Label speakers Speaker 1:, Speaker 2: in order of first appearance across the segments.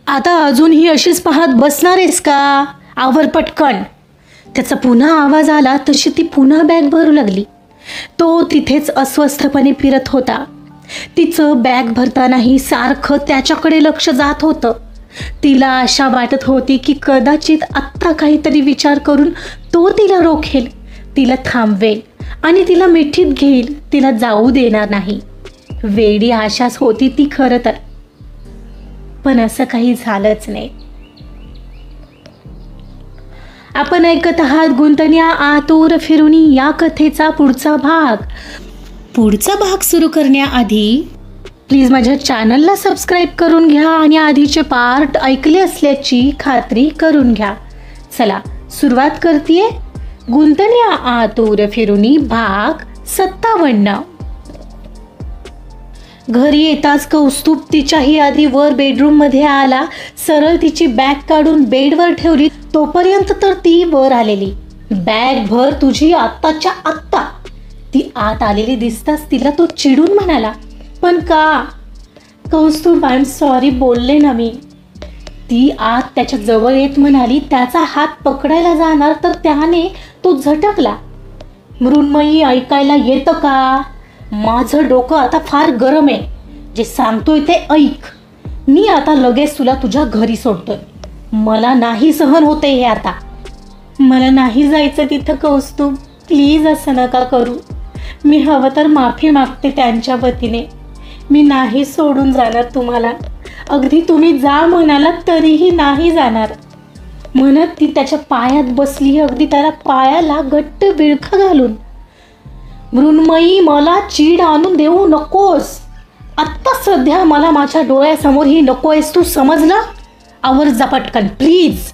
Speaker 1: आता अजूनही अशीच पाहत बसणार आहेस का? आवर पटकन. त्याचा पुन्हा आवाज आला तशी ती पुन्हा बॅग भरू लागली. तो तिथेच अस्वस्थपणे फिरत होता. तिचं बॅग भरतानाही सारखं त्याच्याकडे लक्ष जात होतं. तिला आशा वाटत होती की कदाचित आत्ता काहीतरी विचार करून तो तिला रोखेल, तिला थांबवेल आणि तिला मिठीत घेईल, तिला जाऊ देणार नाही. वेडी आशाच होती ती खरं तर, पण असं काही झालंच नाही. आपण ऐकत आहात गुंतण्या आतुर फिरुनी या कथेचा पुढचा भाग सुरू करण्याआधी प्लीज माझ्या चॅनलला सबस्क्राईब करून घ्या आणि आधीचे पार्ट ऐकले असल्याची खात्री करून घ्या. चला सुरुवात करतेय. गुंतण्या आतुर फिरुनी भाग 57. घरी येताच कौस्तुभ तिच्याही आधी वर बेडरूममध्ये आला. सरळ तिची बॅग काढून बेडवर ठेवली. तोपर्यंत तर ती वर आलेली. बॅग भर तुझी आत्ताच्या आत्ता. ती आत आलेली दिसताच तिला तो चिडून म्हणाला, पण का? कौस्तुभ आय एम सॉरी बोलले ना मी. ती आत त्याच्या जवळ येत म्हणाली. त्याचा हात पकडायला जाणार तर त्याने तो झटकला. मृण्मयी ऐकायला येतं का? माझं डोकं आता फार गरम आहे. जे सांगतोय ते ऐक. मी आता लगेच तुला तुझ्या घरी सोडतोय. मला नाही सहन होते हे आता. मला नाही जायचं तिथं कौस्तुभ. प्लीज असं नका करू. मी हवं तर माफी मागते त्यांच्या वतीने. मी नाही सोडून जाणार तुम्हाला. अगदी तुम्ही जा म्हणालात तरीही नाही जाणार. म्हणत ती त्याच्या पायात बसली, अगदी त्याला पायाला घट्ट विळखा घालून. मृण्मयी मला चीड आणून देऊ नकोस. आत्ता सध्या मला माझ्या डोळ्यासमोर ही नकोयस तू, समजलं? आवर जा पटकन प्लीज.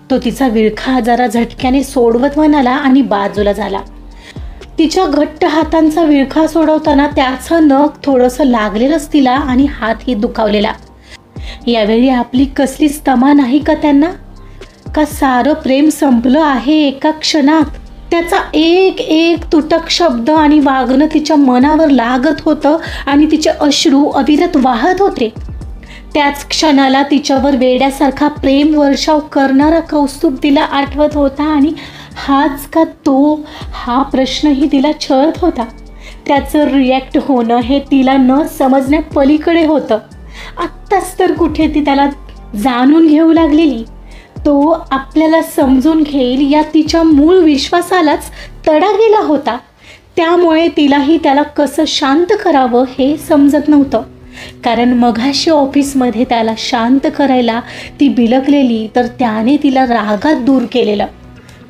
Speaker 1: तो तिचा विळखा जरा झटक्याने सोडवत म्हणाला आणि बाजूला झाला. तिच्या घट्ट हातांचा विळखा सोडवताना त्याचं नख थोडंसं लागलेलंच तिला आणि हातही दुखावलेला. यावेळी आपली कसलीच तमा नाही का त्यांना? का सारं प्रेम संपलं आहे एका क्षणात? त्याचा एक एक तुटक शब्द आणि वागणं तिच्या मनावर लागत होतं आणि तिचे अश्रू अविरत वाहत होते. त्याच क्षणाला तिच्यावर वेड्यासारखा प्रेम वर्षाव करणारा कौस्तुभ तिला आठवत होता आणि हाच का तो? हा प्रश्नही तिला छळत होता. त्याचं रिॲक्ट होणं हे तिला न समजण्या पलीकडे होतं. आत्ताच तर कुठे ती त्याला जाणून घेऊ लागलेली. तो आपल्याला समजून घेईल या तिच्या मूळ विश्वासालाच तडा गेला होता. त्यामुळे तिलाही त्याला कसं शांत करावं हे समजत नव्हतं. कारण मघाशी ऑफिसमध्ये त्याला शांत करायला ती बिलगलेली तर त्याने तिला रागात दूर केलेलं.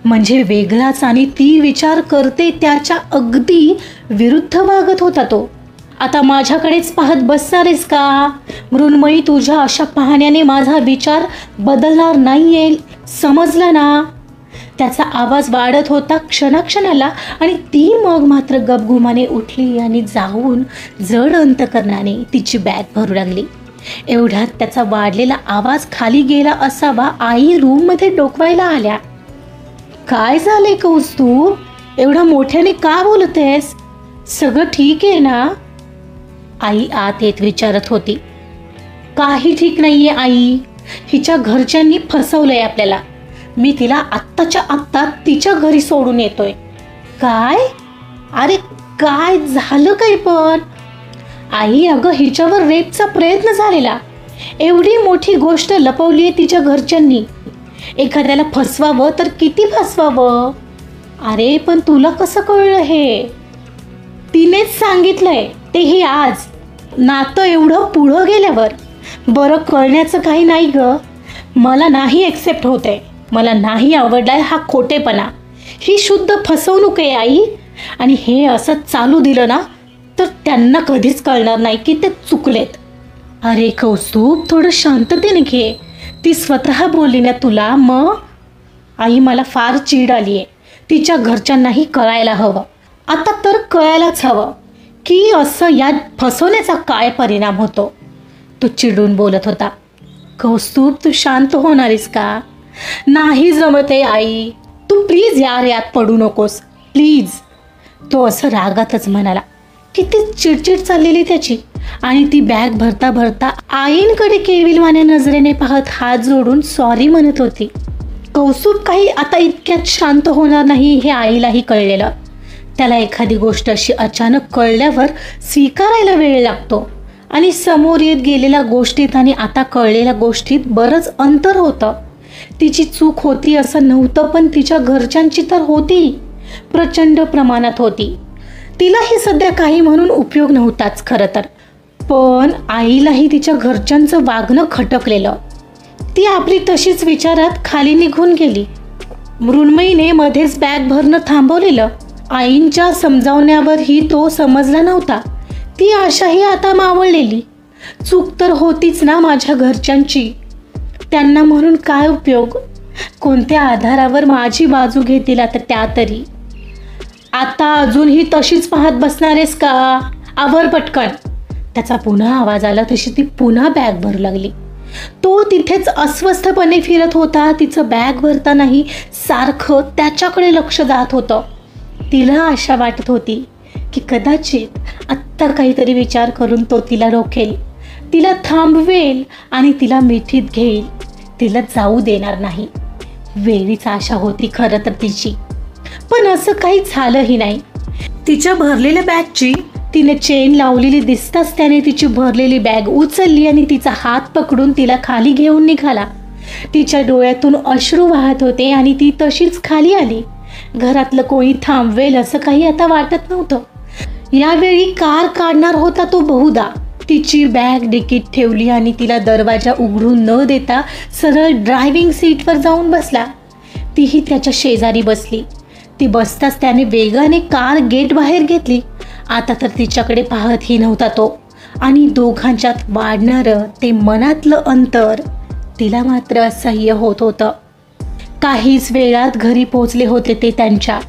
Speaker 1: म्हणजे वेगळाच आणि ती विचार करते त्याच्या अगदी विरुद्ध वागत होता तो. आता माझ्याकडेच पाहत बसणार आहेस का? मृण्मयी तुझ्या अशा पाहण्याने माझा विचार बदलणार नाहीये, समजलं ना? त्याचा आवाज वाढत होता क्षणाक्षणाला आणि ती मग मात्र गपगुमाने उठली आणि जाऊन जड अंतकरणाने तिची बॅग भरू लागली. एवढ्यात त्याचा वाढलेला आवाज खाली गेला असावा. आई रूममध्ये डोकवायला आल्या. काय झाले कौस्तुभ? एवढा मोठ्याने का बोलतेस? सगळं ठीक आहे ना? आई आत येत विचारत होती. काही ठीक नाहीये आई. हिच्या घरच्यांनी फसवलंय आपल्याला. मी तिला आत्ताच्या आत्ता तिच्या घरी सोडून येतोय. काय? अरे काय झालं काय पण? आई अगं हिच्यावर रेपचा प्रयत्न झालेला. एवढी मोठी गोष्ट लपवली आहे तिच्या घरच्यांनी. एखाद्याला फसवावं तर किती फसवावं? अरे पण तुला कसं कळलं हे? तिनेच सांगितलंय, तेही आज. नातं एवढं पुढं गेल्यावर. बरं कळण्याचं काही नाही ग. मला नाही ॲक्सेप्ट होत आहे. मला नाही आवडलाय हा खोटेपणा. ही शुद्ध फसवणूक आहे आई. आणि हे असं चालू दिलं ना तर त्यांना कधीच कळणार नाही की ते चुकलेत. अरे कौस्तुभ थोडं शांततेने घे. ती स्वतः बोलली ना तुला. मग आई मला फार चीड आली आहे. तिच्या घरच्यांनाही कळायला हवं. आता तर कळायलाच हवं की असं या फसवण्याचा काय परिणाम होतो. तो चिडून बोलत होता. कौस्तुभ तू शांत होणारीस का? नाही जमते आई. तू प्लीज यात पडू नकोस प्लीज. तो असं रागातच म्हणाला. किती चिडचिड चाललेली त्याची आणि ती बॅग भरता भरता आईंकडे केविलवाण्या नजरेने पाहत हात जोडून सॉरी म्हणत होती. कौस्तुभ काही आता इतक्यात शांत होणार नाही हे आईलाही कळलेलं. त्याला एखादी गोष्ट अशी अचानक कळल्यावर स्वीकारायला वेळ लागतो आणि समोर येत गेलेल्या गोष्टीत आणि आता कळलेल्या गोष्टीत बरंच अंतर होतं. तिची चूक होती असं नव्हतं, पण तिच्या घरच्यांची तर होती, प्रचंड प्रमाणात होती. तिलाही सध्या काही म्हणून उपयोग नव्हताच खरं तर, पण आईलाही तिच्या घरच्यांचं वागणं खटकलेलं. ती आपली तशीच विचारात खाली निघून गेली. मृण्मयीने मध्येच बॅग भरणं थांबवलेलं. आईंच्या समजावण्यावरही तो समजला नव्हता. ती आशाही आता मावळलेली. चूक तर होतीच ना माझ्या घरच्यांची, त्यांना म्हणून काय उपयोग? कोणत्या आधारावर माझी बाजू घेतील आता त्या तरी? आता अजूनही तशीच पाहत बसणारेस का? आवर पटकन. त्याचा पुन्हा आवाज आला तशी ती पुन्हा बॅग भरू लागली. तो तिथेच अस्वस्थपणे फिरत होता. तिचं बॅग भरतानाही सारखं त्याच्याकडे लक्ष जात होतं. तिला आशा वाटत होती की कदाचित आत्ता काहीतरी विचार करून तो तिला रोखेल, तिला थांबवेल आणि तिला मिठीत घेईल, तिला जाऊ देणार नाही. वेळीच आशा होती खरं तर तिची, पण असं काही झालंही नाही. तिच्या भरलेल्या बॅगची तिने चेन लावलेली दिसताच त्याने तिची भरलेली बॅग उचलली आणि तिचा हात पकडून तिला खाली घेऊन निघाला. तिच्या डोळ्यातून अश्रू वाहत होते आणि ती तशीच खाली आली. घरातलं कोणी थांबवेल असं काही आता वाटत नव्हतं. यावेळी कार काढणार होता तो बहुधा. तिची बॅग डिकीत ठेवली आणि तिला दरवाजा उघडून न देता सरळ ड्रायव्हिंग सीटवर जाऊन बसला. तीही त्याच्या शेजारी बसली. ती बसताच त्याने वेगाने कार गेट बाहेर घेतली. आता तर तिच्याकडे पाहतही नव्हता तो आणि दोघांच्यात वाढणारं ते मनातलं अंतर तिला मात्र असह्य होत होतं. काहीच वेळात घरी पोहोचले होते ते त्यांच्या.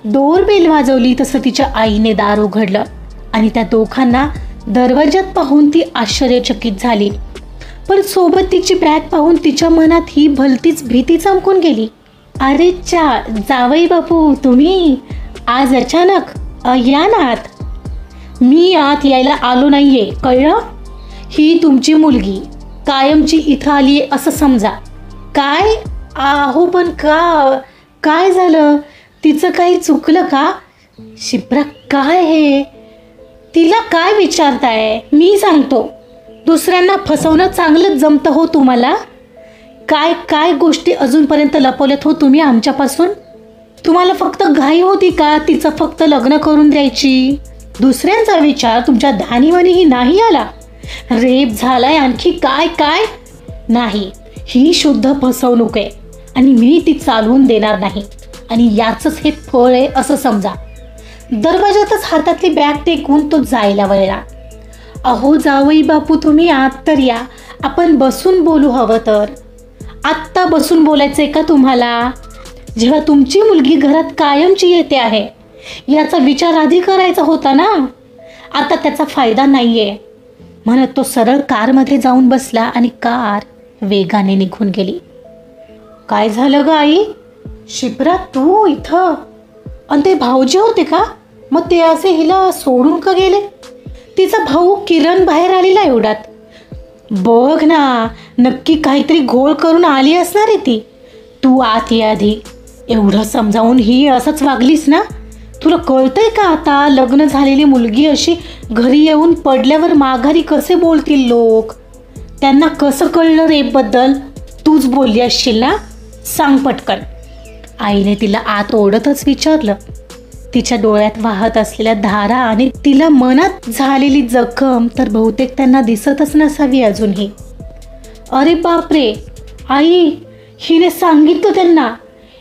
Speaker 1: डोरबेल वाजवली तसं तिच्या आईने दार उघडलं आणि त्या दोघांना दरवाजात पाहून ती आश्चर्यचकित झाली. पण सोबत तिची बॅग पाहून तिच्या मनात ही भलतीच भीती चमकून गेली. अरे जावई बापू, तुम्ही आज अचानक? या ना आत. मी आत यायला आलो नाहीये, कळलं? ही तुमची मुलगी कायमची इथं आली असं समजा. काय? आहो पण काय झालं? तिचं काही चुकलं का? शिप्रा, काय हे? तिला काय विचारताय? मी सांगतो. दुसऱ्यांना फसवणं चांगलंच जमतं हो तुम्हाला. काय गोष्टी अजूनपर्यंत लपवल्यात हो तुम्ही आमच्यापासून? तुम्हाला फक्त घाई होती का तिचं फक्त लग्न करून द्यायची? दुसऱ्यांचा विचार तुमच्या ध्यानीमनीही नाही आला? रेप झालाय आणखी काय? नाही, ही शुद्ध फसवणूक आहे आणि मी ती चालवून देणार नाही आणि याचंच हे फळ आहे असं समजा. दरवाजातच हातातली बॅग टेकवून तो जायला वळला. अहो जावई बापू, तुम्ही आत तर या, आपण बसून बोलू हवं तर. आत्ता बसून बोलायचंय का तुम्हाला? जेव्हा तुमची मुलगी घरात कायमची येते आहे याचा विचार आधी करायचा होता ना. आता त्याचा फायदा नाहीये म्हणत तो सरळ कारमध्ये जाऊन बसला आणि कार वेगाने निघून गेली. काय झालं ग आई? शिप्रा, तू इथं? आणि ते भाऊजी होते का? मग ते असे हिला सोडून का गेले? तिचा भाऊ किरण बाहेर आलेला एवढ्यात. बघ ना, नक्की काहीतरी घोळ करून आली असणार आहे ती. तू आत ये आधी. एवढं समजावून ही असंच वागलीस ना? तुला कळतंय का आता? लग्न झालेली मुलगी अशी घरी येऊन पडल्यावर माघारी कसे बोलतील लोक? त्यांना कसं कळलं रेपबद्दल? तूच बोलली असशील ना? सांग पटकन. आईने तिला आत ओढतच विचारलं. तिच्या डोळ्यात वाहत असलेल्या धारा आणि तिला मनात झालेली जखम तर बहुतेक त्यांना दिसतच नसावी अजूनही. अरे बापरे आई, हिने सांगितलं त्यांना,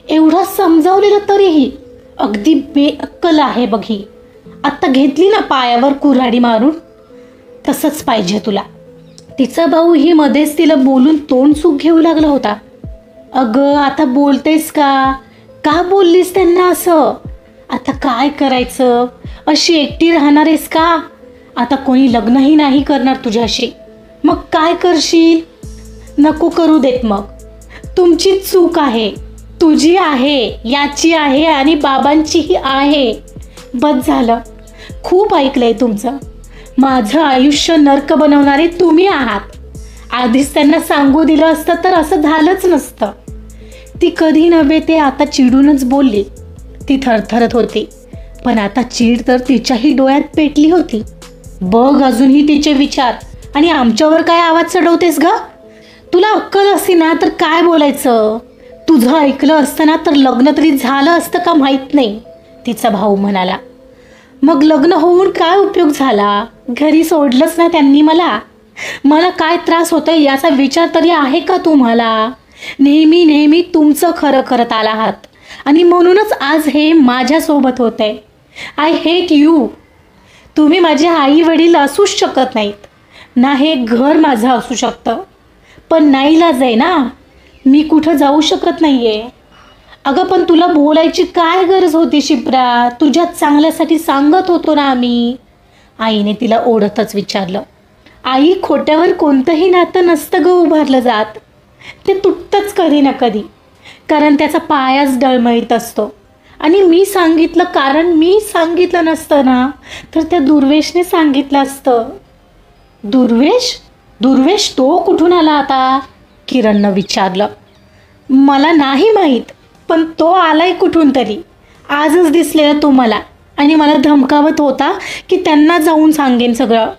Speaker 1: एवढं समजावलेलं तरीही अगदी बेअक्कल आहे बघ ही. आत्ता घेतली ना पायावर कुऱ्हाडी मारून. तसंच पाहिजे तुला. तिचा भाऊ ही मध्येच तिला बोलून तोंड सुख घेऊ लागला होता. अगं आता बोलतेस का? का बोललीस त्यांना असं? आता काय करायचं? अशी एकटी राहणार आहेस का? आता कोणी लग्नही नाही करणार तुझ्याशी. मग काय करशील? नको करू देत. मग तुमची चूक आहे, तुझी आहे, याची आहे आणि बाबांचीही आहे. बस झालं, खूप ऐकलंय तुमचं. माझं आयुष्य नरक बनवणारे तुम्ही आहात. आधीच त्यांना सांगू दिलं असतं तर असं झालंच नसतं. ती कधी नव्हे ते आता चिडूनच बोलली. ती थरथरत होती, पण आता चीड तर तिच्याही डोळ्यात पेटली होती. बघ अजूनही तिचे विचार, आणि आमच्यावर काय आवाज चढवतेस ग? तुला अक्कल असती ना तर काय बोलायचं? तुझं ऐकलं असतं ना तर लग्न तरी झालं असतं का माहीत नाही, तिचा भाऊ म्हणाला. मग लग्न होऊन काय उपयोग झाला? घरी सोडलंच ना त्यांनी मला. मला काय त्रास होतोय याचा विचार तरी आहे का तुम्हाला? नेहमी नेहमी तुमचं खरं करत आला आहात, आणि म्हणूनच आज हे माझ्यासोबत होत आहे. I hate you. तुम्ही माझे आई वडील असूच शकत नाहीत ना, हे घर माझं असू शकतं, पण नाईलाज आहे ना, मी कुठं जाऊ शकत नाही आहे. अगं पण तुला बोलायची काय गरज होती शिप्रा? तुझ्या चांगल्यासाठी सांगत होतो ना आम्ही, आईने तिला ओढतच विचारलं. आई, खोट्यावर कोणतंही नातं नसतं ग उभारलं जात. ते तुटतंच कधी ना कधी, कारण त्याचा पायाच डळमळीत असतो. आणि मी सांगितलं कारण मी सांगितलं नसतं ना तर त्या दुर्वेशने सांगितलं असतं. दुर्वेश? दुर्वेश तो कुठून आला आता? किरणनं विचारलं. मला नाही माहीत, पण तो आलाय कुठून तरी. आजच दिसलेला तो मला, आणि मला धमकावत होता की त्यांना जाऊन सांगेन सगळं.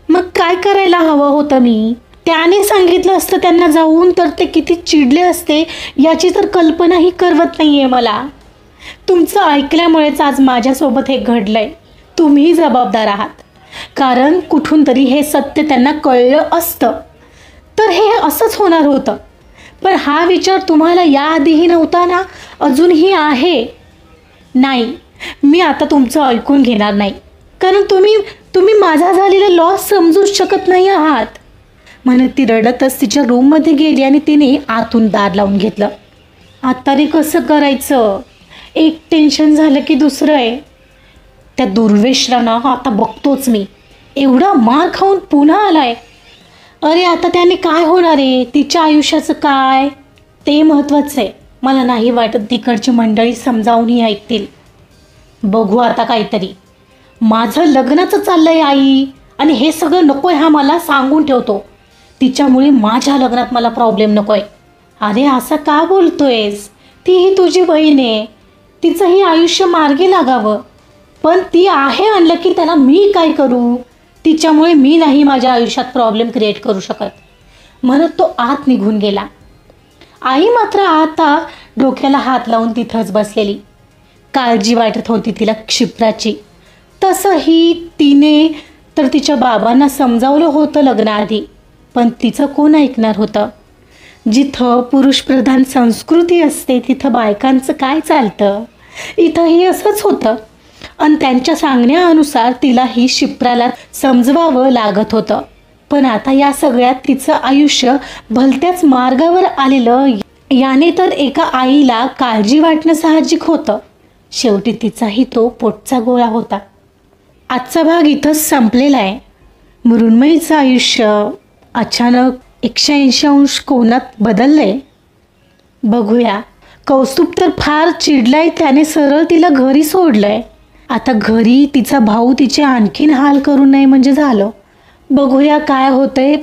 Speaker 1: मग काय करायला हवं होतं मी? त्याने सांगितलं असतं त्यांना जाऊन तर ते किती चिडले असते याची तर कल्पनाही करवत नाही आहे मला. तुमचं ऐकल्यामुळेच आज माझ्यासोबत हे घडलंय. तुम्ही जबाबदार आहात, कारण कुठून तरी हे सत्य त्यांना कळलं असतं तर हे असंच होणार होतं. पण हा विचार तुम्हाला याआधीही नव्हता ना? अजूनही आहे? नाही, मी आता तुमचं ऐकून घेणार नाही, कारण तुम्ही माझा झालेला लॉस समजूच शकत नाही आहात, म्हणत ती रडतच तिच्या रूममध्ये गेली आणि तिने आतून दार लावून घेतलं. आता रे कसं करायचं? एक टेन्शन झालं की दुसरं आहे. त्या दुर्वेशला ना आता बघतोच मी, एवढा मार खाऊन पुन्हा आलाय. अरे आता त्याने काय होणार आहे? तिच्या आयुष्याचं काय ते महत्त्वाचं आहे. मला नाही वाटत तिकडची मंडळी समजावूनही ऐकतील. बघू आता काहीतरी. माझं लग्नाचं चाललंय आई, आणि हे सगळं नको आहे हा मला सांगून ठेवतो. तिच्यामुळे माझ्या लग्नात मला प्रॉब्लेम नको आहे. अरे असं का बोलतोयस? तीही तुझी बहीण आहे, तिचंही आयुष्य मार्गी लागावं. पण ती आहे आणलं की त्याला मी काय करू? तिच्यामुळे मी नाही माझ्या आयुष्यात प्रॉब्लेम क्रिएट करू शकत, म्हणत तो आत निघून गेला. आई मात्र आता डोक्याला हात लावून तिथंच बसलेली. काळजी वाटत होती तिला क्षिप्राची. तसंही तिने तर तिच्या बाबांना समजावलं होतं लग्नाआधी, पण तिचं कोण ऐकणार होतं? जिथं पुरुषप्रधान संस्कृती असते तिथं बायकांचं काय चालतं? इथंही असंच होतं, आणि त्यांच्या सांगण्यानुसार तिलाही शिप्राला समजवावं लागत होतं. पण आता या सगळ्यात तिचं आयुष्य भलत्याच मार्गावर आलेलं, याने तर एका आईला काळजी वाटणं साहजिक होतं. शेवटी तिचाही तो पोटचा गोळा होता. आजचा भाग इथंच संपलेला आहे. मृण्मयीचं आयुष्य अचानक 180 अंश कोनात बदललंय. बघूया. कौस्तुभ तर फार चिडलाय, त्याने सरळ तिला घरी सोडलंय. आता घरी तिचा भाऊ तिचे आणखीन हाल करू नये म्हणजे झालं. बघूया काय होतंय.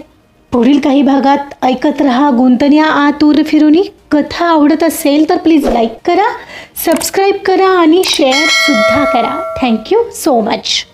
Speaker 1: पुढील काही भागात ऐकत रहा गुंतन्या आतूर फिरुनी. कथा आवडत असेल तर प्लीज लाईक करा, सबस्क्राईब करा आणि शेअरसुद्धा करा. Thank you so much.